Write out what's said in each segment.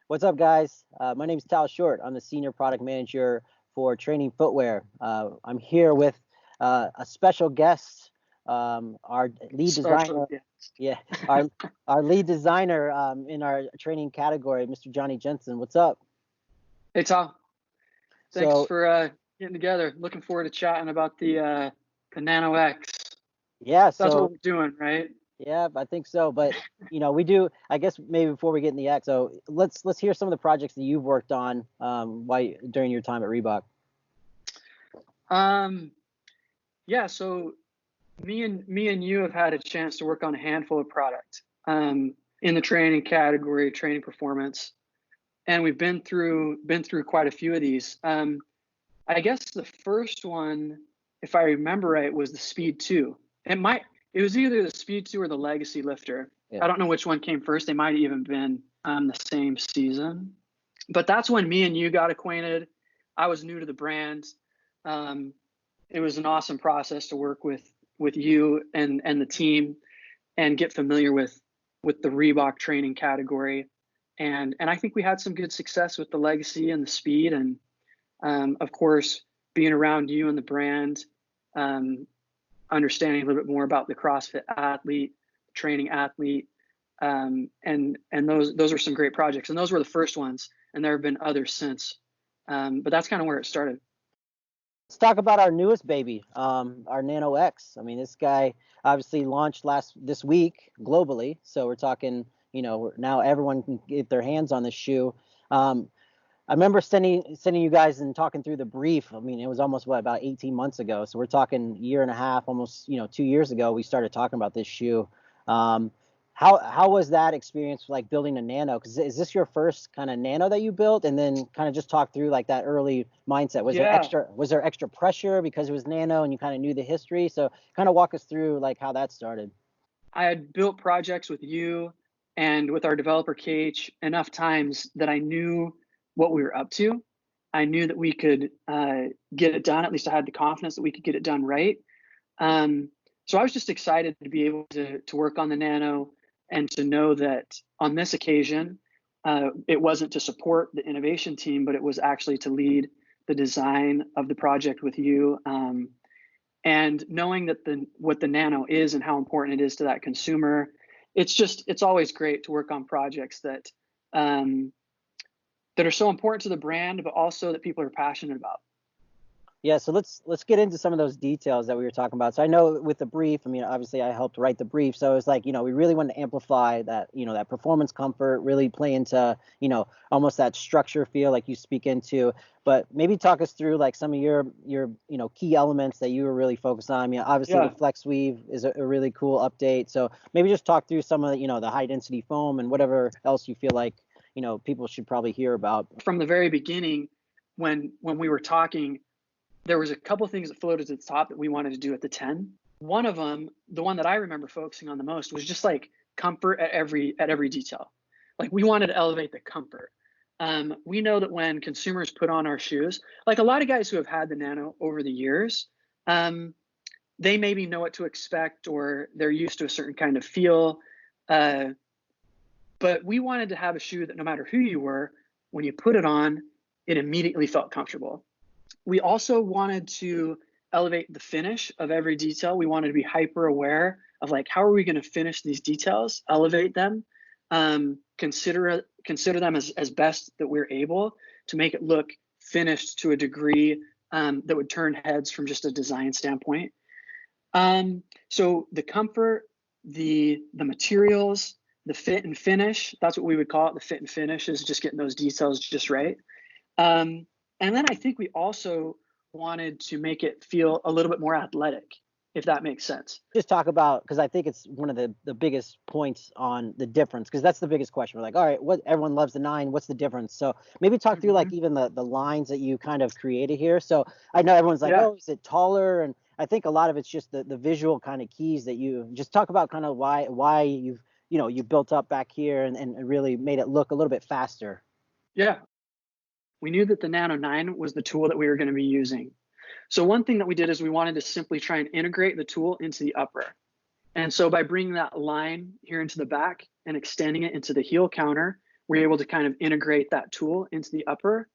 What's up, guys? My name is Tal Short. I'm the Senior Product Manager for Training Footwear. I'm here with a special guest, our lead Special designer. guest. Yeah, our lead designer in our training category, Mr. Jonny Jensen. What's up? Hey Tom, thanks So for getting together. Looking forward to chatting about the Nano X. yeah, That's so what we're doing, right? yeah, I think so. But we do. I guess maybe before we get in the X, so let's hear some of the projects that you've worked on during your time at Reebok. Yeah. So me and you have had a chance to work on a handful of products in the training category, training performance, and we've been through quite a few of these. I guess the first one, if I remember right, was the Speed 2. It was either the Speed 2 or the Legacy Lifter. Yeah. I don't know which one came first. They might have even been the same season. But that's when me and you got acquainted. I was new to the brand. It was an awesome process to work with you and the team and get familiar with the Reebok training category. And I think we had some good success with the Legacy and the Speed, and of course, being around you and the brand, understanding a little bit more about the CrossFit athlete, training athlete, and those were some great projects. And those were the first ones, and there have been others since. But that's kind of where it started. Let's talk about our newest baby, our Nano X. I mean, this guy obviously launched this week globally, so we're talking, now everyone can get their hands on this shoe. I remember sending you guys and talking through the brief. I mean, it was almost about 18 months ago, so we're talking year and a half, almost 2 years ago. We started talking about this shoe. How was that experience like building a Nano? Because is this your first kind of Nano that you built? And then kind of just talk through like that early mindset. Was there extra pressure because it was Nano and you kind of knew the history? So kind of walk us through like how that started. I had built projects with you and with our developer Cage enough times that I knew what we were up to. I knew that we could get it done. At least I had the confidence that we could get it done right. So I was just excited to be able to work on the Nano and to know that on this occasion, it wasn't to support the innovation team, but it was actually to lead the design of the project with you. And knowing that what the Nano is and how important it is to that consumer, it's always great to work on projects that are so important to the brand, but also that people are passionate about. Yeah, so let's get into some of those details that we were talking about. So I know with the brief, I mean, obviously I helped write the brief. So it's like, we really want to amplify that, that performance comfort, really play into, almost that structure feel like you speak into. But maybe talk us through like some of your key elements that you were really focused on. I mean, obviously the Flex Weave is a really cool update. So maybe just talk through some of the, the high density foam and whatever else you feel like, people should probably hear about. From the very beginning, when we were talking, there was a couple things that floated to the top that we wanted to do at the 10. One of them, the one that I remember focusing on the most, was just like comfort at every detail. Like we wanted to elevate the comfort. We know that when consumers put on our shoes, like a lot of guys who have had the Nano over the years, they maybe know what to expect or they're used to a certain kind of feel. But we wanted to have a shoe that no matter who you were, when you put it on, it immediately felt comfortable. We also wanted to elevate the finish of every detail. We wanted to be hyper aware of like, how are we going to finish these details, elevate them, consider them as best that we're able to make it look finished to a degree that would turn heads from just a design standpoint. So the comfort, the materials, the fit and finish, that's what we would call it. The fit and finish is just getting those details just right. And then I think we also wanted to make it feel a little bit more athletic, if that makes sense. Just talk about, because I think it's one of the biggest points on the difference, because that's the biggest question. We're like, all right, what everyone loves the 9, what's the difference? So maybe talk through like even the lines that you kind of created here. So I know everyone's like, oh, is it taller? And I think a lot of it's just the visual kind of keys that you just talk about, kind of why you've you built up back here and really made it look a little bit faster. Yeah. We knew that the Nano 9 was the tool that we were going to be using. So one thing that we did is we wanted to simply try and integrate the tool into the upper. And so by bringing that line here into the back and extending it into the heel counter, we're able to kind of integrate that tool into the upper.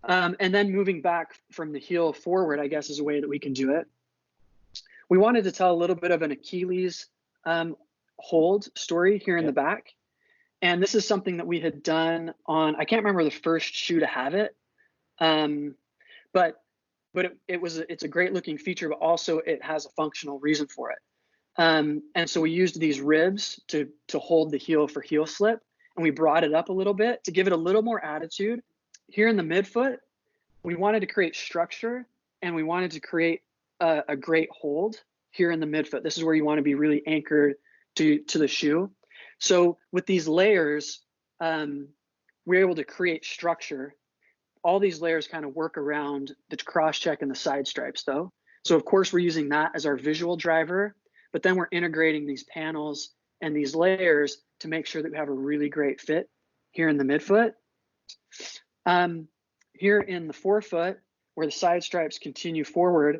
And then moving back from the heel forward, I guess, is a way that we can do it. We wanted to tell a little bit of an Achilles hold story here in the back. And this is something that we had done on, I can't remember the first shoe to have it. But it's a great looking feature, but also it has a functional reason for it. And so we used these ribs to hold the heel for heel slip, and we brought it up a little bit to give it a little more attitude. Here in the midfoot, we wanted to create structure, and we wanted to create a great hold here in the midfoot. This is where you want to be really anchored to the shoe. So with these layers, we're able to create structure. All these layers kind of work around the cross check and the side stripes though. So of course we're using that as our visual driver, but then we're integrating these panels and these layers to make sure that we have a really great fit here in the midfoot. Here in the forefoot, where the side stripes continue forward,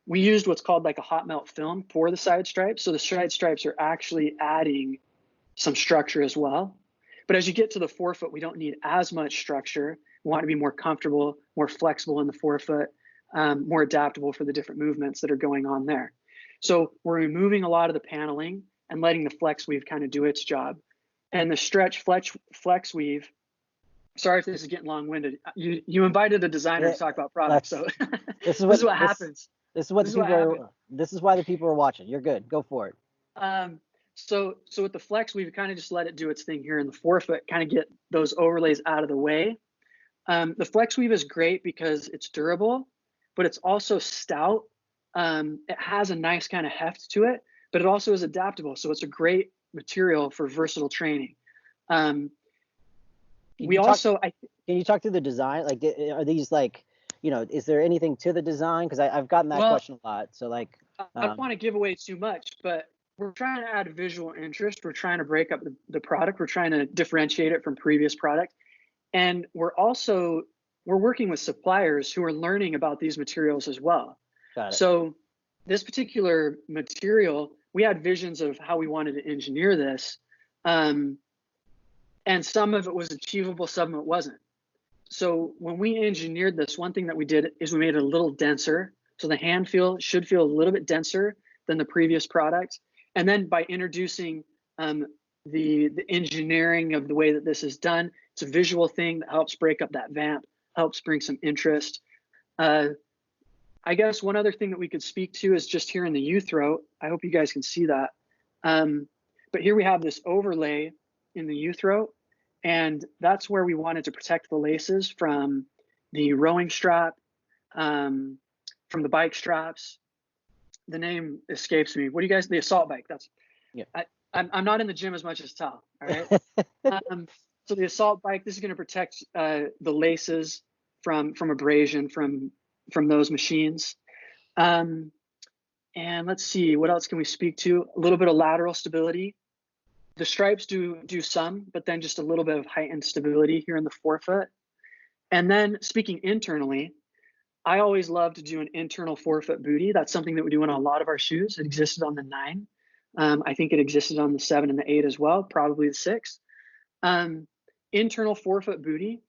we used what's called like a hot melt film for the side stripes. So the side stripes are actually adding some structure as well. But as you get to the forefoot, we don't need as much structure. We want to be more comfortable, more flexible in the forefoot, more adaptable for the different movements that are going on there. So we're removing a lot of the paneling and letting the flex weave kind of do its job. And the stretch flex weave, sorry if this is getting long-winded. You invited a designer to talk about products, so this is what happens. This is why the people are watching. You're good. Go for it. So with the flex, we've kind of just let it do its thing here in the forefoot, kind of get those overlays out of the way. The flex weave is great because it's durable, but it's also stout. It has a nice kind of heft to it, but it also is adaptable. So it's a great material for versatile training. Can you talk through the design? Like, are these like, is there anything to the design? Because I've gotten that question a lot. So like, I don't want to give away too much, but we're trying to add visual interest. We're trying to break up the product. We're trying to differentiate it from previous product. And we're working with suppliers who are learning about these materials as well. Got it. So this particular material, we had visions of how we wanted to engineer this. And some of it was achievable, some of it wasn't. So when we engineered this, one thing that we did is we made it a little denser. So the hand should feel a little bit denser than the previous product. And then by introducing the engineering of the way that this is done, it's a visual thing that helps break up that vamp, helps bring some interest. I guess one other thing that we could speak to is just here in the U-throat. I hope you guys can see that. But here we have this overlay in the U-throat, and that's where we wanted to protect the laces from the rowing strap, from the bike straps. The name escapes me. What do you guys? The assault bike. That's. Yeah. I'm not in the gym as much as Tal. All right. So the assault bike. This is going to protect the laces from abrasion from those machines. And let's see, what else can we speak to? A little bit of lateral stability. The stripes do some, but then just a little bit of heightened stability here in the forefoot. And then speaking internally, I always love to do an internal forefoot bootie. That's something that we do on a lot of our shoes. It existed on the 9. I think it existed on the 7 and the 8 as well, probably the 6. Internal forefoot bootie,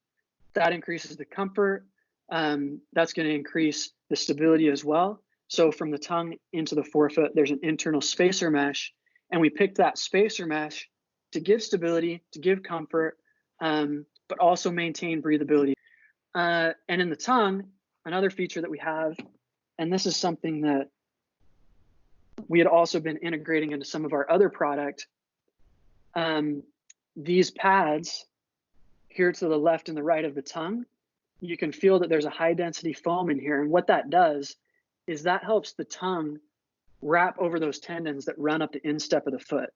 that increases the comfort. That's going to increase the stability as well. So from the tongue into the forefoot, there's an internal spacer mesh, and we picked that spacer mesh to give stability, to give comfort, but also maintain breathability. And in the tongue, another feature that we have, and this is something that we had also been integrating into some of our other product, these pads here to the left and the right of the tongue, you can feel that there's a high density foam in here. And what that does is that helps the tongue wrap over those tendons that run up the instep of the foot.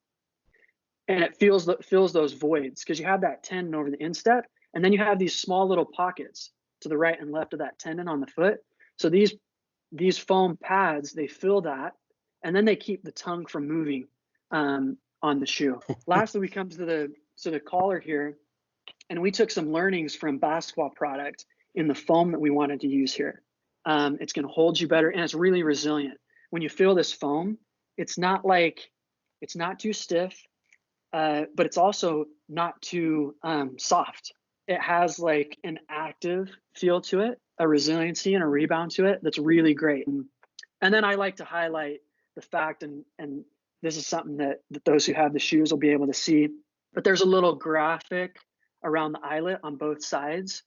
And it fills those voids because you have that tendon over the instep, and then you have these small little pockets to the right and left of that tendon on the foot. So these foam pads, they fill that, and then they keep the tongue from moving on the shoe. Lastly, we come to the collar here, and we took some learnings from basketball product in the foam that we wanted to use here. It's going to hold you better, and it's really resilient. When you feel this foam, it's not too stiff. but it's also not too soft. It has like an active feel to it, a resiliency and a rebound to it that's really great. And then I like to highlight the fact, and this is something that those who have the shoes will be able to see, but there's a little graphic around the eyelet on both sides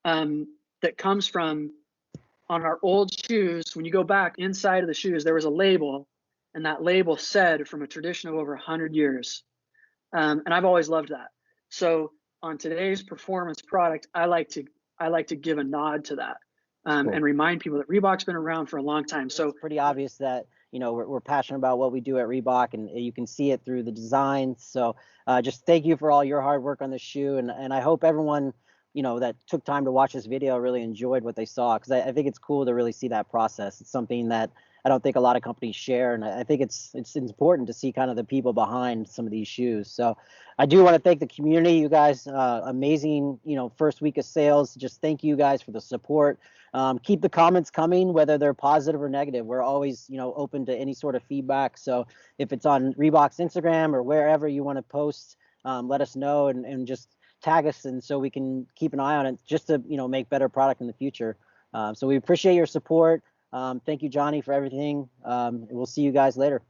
that comes from, on our old shoes, when you go back inside of the shoes, there was a label, and that label said from a tradition of over 100 years. And I've always loved that. So on today's performance product, I like to give a nod to that, Cool. and remind people that Reebok's been around for a long time. So it's pretty obvious that, you know, we're passionate about what we do at Reebok, and you can see it through the design. So just thank you for all your hard work on the shoe, and I hope everyone, you know, that took time to watch this video really enjoyed what they saw, because I think it's cool to really see that process. It's something that I don't think a lot of companies share, and I think it's important to see kind of the people behind some of these shoes. So I do want to thank the community, you guys. Amazing, you know, first week of sales. Just thank you guys for the support. Keep the comments coming, whether they're positive or negative. We're always, you know, open to any sort of feedback. So if it's on Reebok's Instagram or wherever you want to post, let us know, and just tag us, and so we can keep an eye on it, just to, you know, make better product in the future. So we appreciate your support. Thank you, Jonny, for everything. We'll see you guys later.